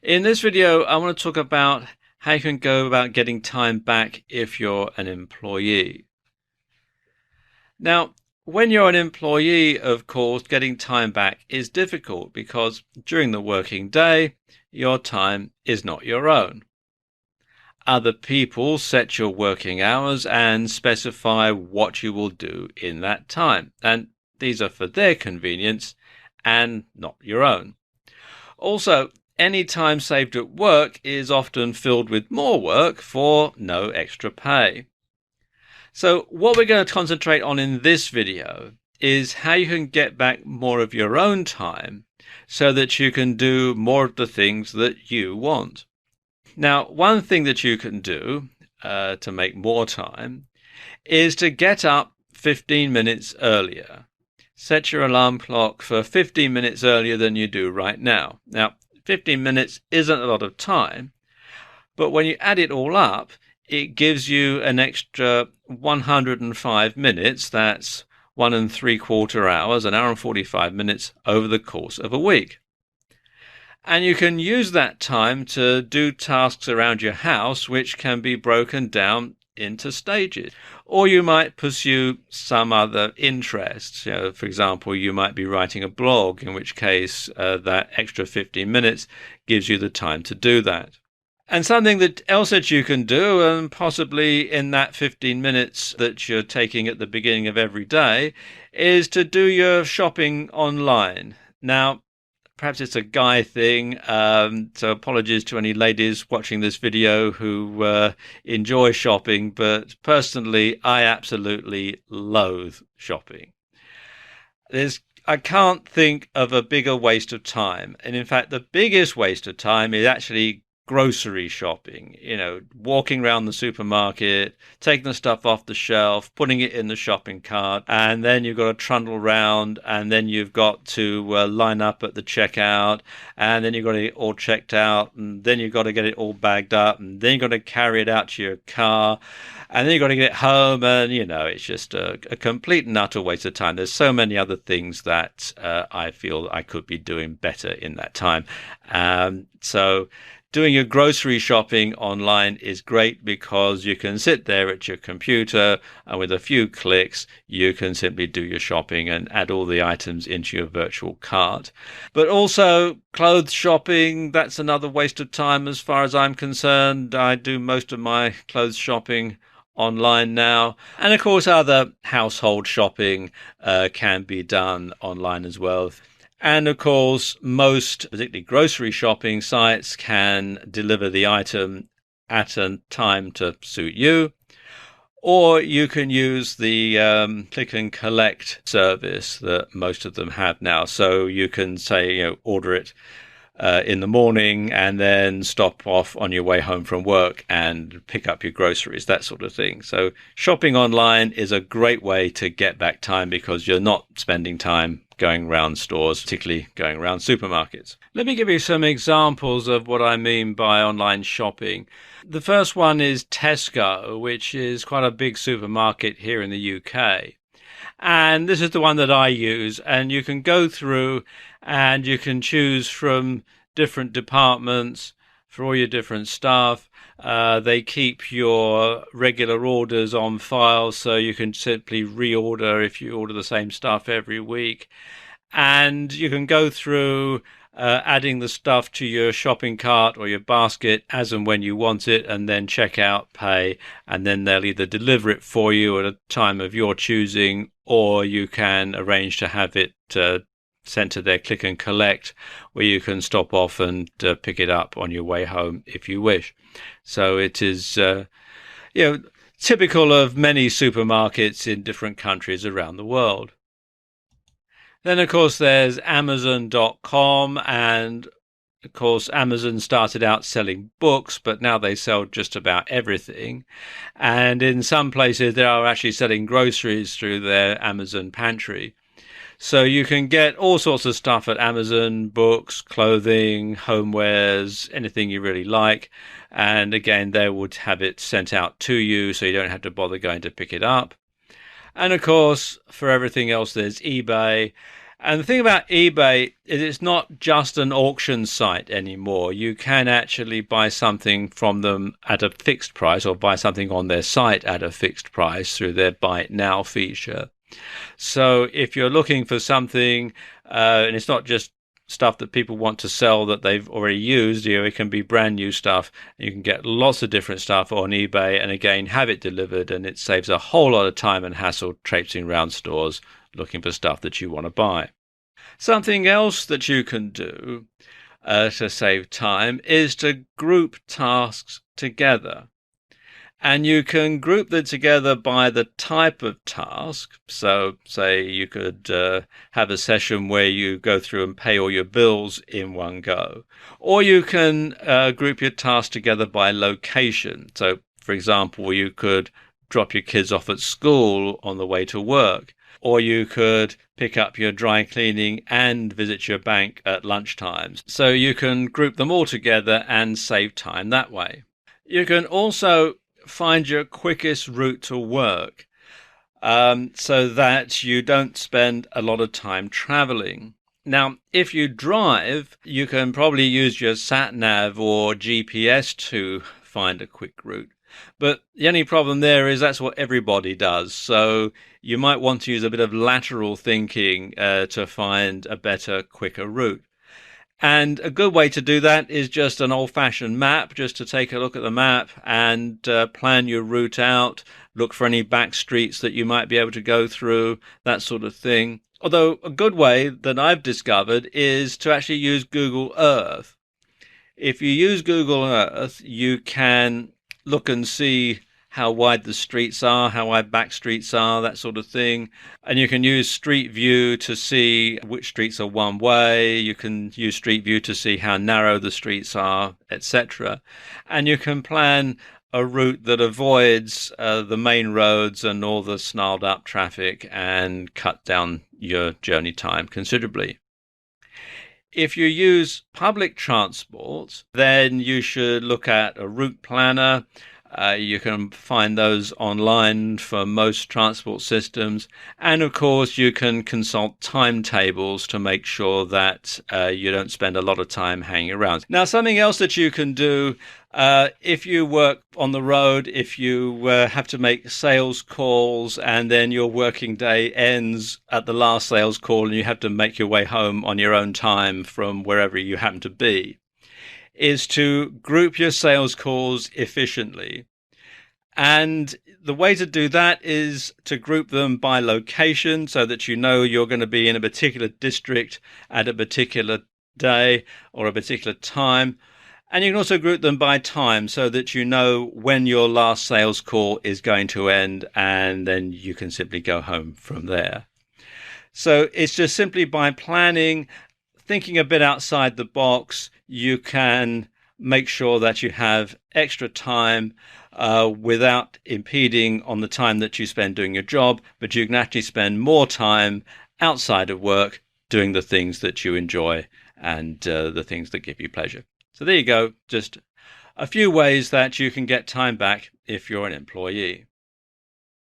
In this video, I want to talk about how you can go about getting time back if you're an employee. Now, when you're an employee, of course, getting time back is difficult because during the working day, your time is not your own. Other people set your working hours and specify what you will do in that time, and these are for their convenience and not your own. Also, any time saved at work is often filled with more work for no extra pay. So what we're going to concentrate on in this video is how you can get back more of your own time so that you can do more of the things that you want. Now, one thing that you can do to make more time is to get up 15 minutes earlier. Set your alarm clock for 15 minutes earlier than you do right now. Now, 15 minutes isn't a lot of time, but when you add it all up, it gives you an extra 105 minutes. That's 1¾ hours, an hour and 45 minutes over the course of a week. And you can use that time to do tasks around your house, which can be broken down into stages. Or you might pursue some other interests. For example, you might be writing a blog, in which case that extra 15 minutes gives you the time to do that. And something else that you can do, and possibly in that 15 minutes that you're taking at the beginning of every day, is to do your shopping online. Now, perhaps it's a guy thing, so apologies to any ladies watching this video who enjoy shopping, but personally, I absolutely loathe shopping. I can't think of a bigger waste of time. And in fact, the biggest waste of time is actually grocery shopping, walking around the supermarket, taking the stuff off the shelf, putting it in the shopping cart, and then you've got to trundle around, and then you've got to line up at the checkout, and then you've got to get it all checked out, and then you've got to get it all bagged up, and then you've got to carry it out to your car, and then you've got to get it home, and it's just a complete and utter waste of time. There's so many other things that I feel I could be doing better in that time. So doing your grocery shopping online is great because you can sit there at your computer and with a few clicks you can simply do your shopping and add all the items into your virtual cart. But also clothes shopping, that's another waste of time as far as I'm concerned. I do most of my clothes shopping online now, and of course other household shopping can be done online as well. And of course, most, particularly grocery shopping sites, can deliver the item at a time to suit you. Or you can use the click and collect service that most of them have now. So you can say, order it in the morning and then stop off on your way home from work and pick up your groceries, that sort of thing. So shopping online is a great way to get back time because you're not spending time going around stores, particularly going around supermarkets. Let me give you some examples of what I mean by online shopping. The first one is Tesco, which is quite a big supermarket here in the UK. And this is the one that I use, and you can go through and you can choose from different departments for all your different staff. They keep your regular orders on file, so you can simply reorder if you order the same stuff every week. And you can go through adding the stuff to your shopping cart or your basket as and when you want it, and then check out, pay, and then they'll either deliver it for you at a time of your choosing, or you can arrange to have it sent to their click and collect, where you can stop off and pick it up on your way home if you wish. So it is typical of many supermarkets in different countries around the world. Then of course there's Amazon.com, and of course Amazon started out selling books, but now they sell just about everything. And in some places they are actually selling groceries through their Amazon pantry. So you can get all sorts of stuff at Amazon: books, clothing, homewares, anything you really like. And again, they would have it sent out to you, so you don't have to bother going to pick it up. And of course, for everything else, there's eBay. And the thing about eBay is it's not just an auction site anymore. You can actually buy something from them at a fixed price, or buy something on their site at a fixed price through their Buy It Now feature. So if you're looking for something, and it's not just stuff that people want to sell that they've already used, it can be brand new stuff. You can get lots of different stuff on eBay and again have it delivered, and it saves a whole lot of time and hassle traipsing around stores looking for stuff that you want to buy. Something else that you can do to save time is to group tasks together. And you can group them together by the type of task. So, say you could have a session where you go through and pay all your bills in one go. Or you can group your tasks together by location. So, for example, you could drop your kids off at school on the way to work. Or you could pick up your dry cleaning and visit your bank at lunchtimes. So you can group them all together and save time that way. You can also find your quickest route to work so that you don't spend a lot of time traveling. Now, if you drive, you can probably use your sat-nav or GPS to find a quick route. But the only problem there is that's what everybody does. So you might want to use a bit of lateral thinking to find a better, quicker route. And a good way to do that is just an old-fashioned map, just to take a look at the map and plan your route out, look for any back streets that you might be able to go through, that sort of thing. Although a good way that I've discovered is to actually use Google Earth. If you use Google Earth, you can look and see how wide the streets are, how wide back streets are, that sort of thing. And you can use Street View to see which streets are one way. You can use Street View to see how narrow the streets are, etc. And you can plan a route that avoids the main roads and all the snarled up traffic and cut down your journey time considerably. If you use public transport, then you should look at a route planner. You can find those online for most transport systems. And of course, you can consult timetables to make sure that you don't spend a lot of time hanging around. Now, something else that you can do if you work on the road, if you have to make sales calls and then your working day ends at the last sales call and you have to make your way home on your own time from wherever you happen to be, is to group your sales calls efficiently. And the way to do that is to group them by location so that you know you're going to be in a particular district at a particular day or a particular time. And you can also group them by time so that you know when your last sales call is going to end, and then you can simply go home from there. So it's just simply by planning, thinking a bit outside the box, you can make sure that you have extra time without impeding on the time that you spend doing your job, but you can actually spend more time outside of work doing the things that you enjoy and the things that give you pleasure. So there you go, just a few ways that you can get time back if you're an employee.